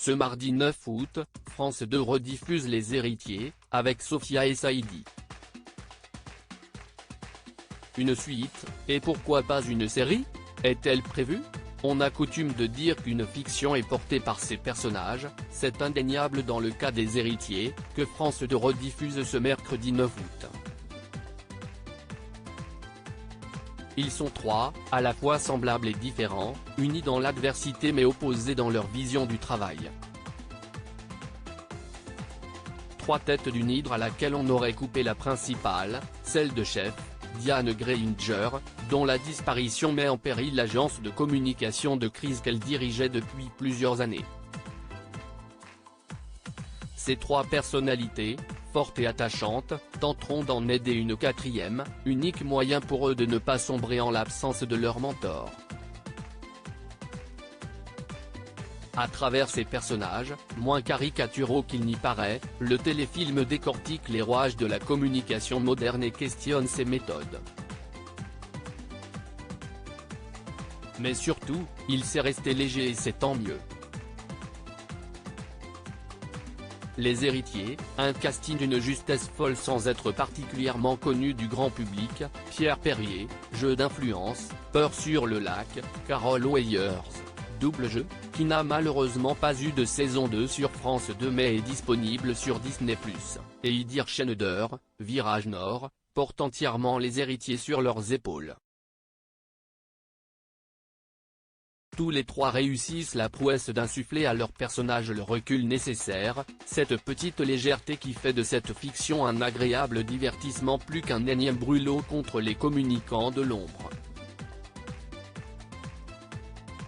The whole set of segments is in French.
Ce mardi 9 août, France 2 rediffuse Les Héritiers, avec Sophia et Saïdi. Une suite, et pourquoi pas une série? Est-elle prévue? On a coutume de dire qu'une fiction est portée par ses personnages, c'est indéniable dans le cas des Héritiers, que France 2 rediffuse ce mercredi 9 août. Ils sont trois, à la fois semblables et différents, unis dans l'adversité mais opposés dans leur vision du travail. Trois têtes d'une hydre à laquelle on aurait coupé la principale, celle de chef, Diane Grainger, dont la disparition met en péril l'agence de communication de crise qu'elle dirigeait depuis plusieurs années. Ces trois personnalités, fortes et attachantes, tenteront d'en aider une quatrième, unique moyen pour eux de ne pas sombrer en l'absence de leur mentor. À travers ces personnages, moins caricaturaux qu'il n'y paraît, le téléfilm décortique les rouages de la communication moderne et questionne ses méthodes. Mais surtout, il sait rester léger et c'est tant mieux. Les Héritiers, un casting d'une justesse folle sans être particulièrement connu du grand public, Pierre Perrier, jeu d'influence, Peur sur le lac, Carol Weyers, double jeu, qui n'a malheureusement pas eu de saison 2 sur France 2 mais est disponible sur Disney+, et Idir Schneider, Virage Nord, portent entièrement Les Héritiers sur leurs épaules. Tous les trois réussissent la prouesse d'insuffler à leur personnage le recul nécessaire, cette petite légèreté qui fait de cette fiction un agréable divertissement plus qu'un énième brûlot contre les communicants de l'ombre.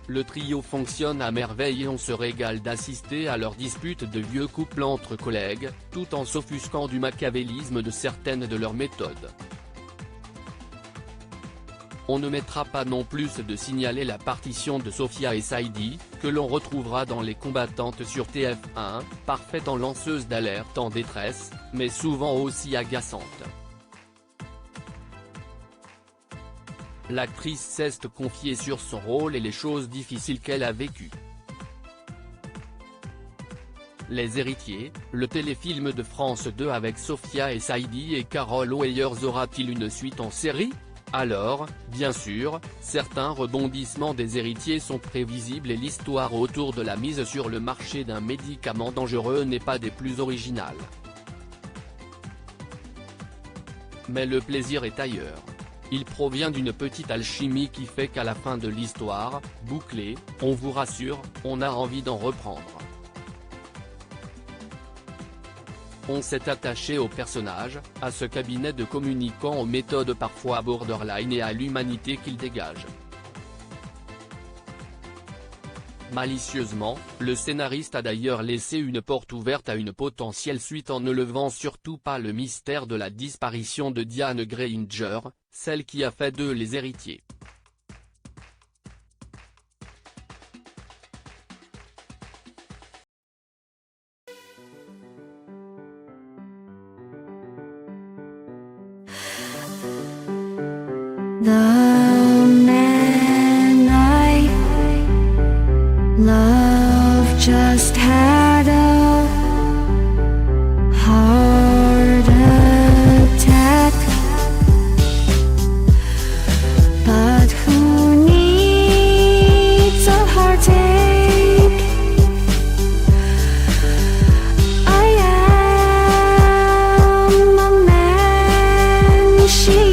Le trio fonctionne à merveille et on se régale d'assister à leur dispute de vieux couple entre collègues, tout en s'offusquant du machiavélisme de certaines de leurs méthodes. On ne mettra pas non plus de signaler la partition de Sophia et Saïdi, que l'on retrouvera dans Les Combattantes sur TF1, parfaite en lanceuse d'alerte en détresse, mais souvent aussi agaçante. L'actrice sait se confier sur son rôle et les choses difficiles qu'elle a vécues. Les Héritiers, le téléfilm de France 2 avec Sophia et Saïdi et Carol Weyers aura-t-il une suite en série? Alors, bien sûr, certains rebondissements des Héritiers sont prévisibles et l'histoire autour de la mise sur le marché d'un médicament dangereux n'est pas des plus originales. Mais le plaisir est ailleurs. Il provient d'une petite alchimie qui fait qu'à la fin de l'histoire, bouclée, on vous rassure, on a envie d'en reprendre. On s'est attaché au personnage, à ce cabinet de communicants aux méthodes parfois borderline et à l'humanité qu'il dégage. Malicieusement, le scénariste a d'ailleurs laissé une porte ouverte à une potentielle suite en ne levant surtout pas le mystère de la disparition de Diane Grainger, celle qui a fait d'eux les héritiers. The man I love just had a heart attack, but who needs a heartache? I am a man she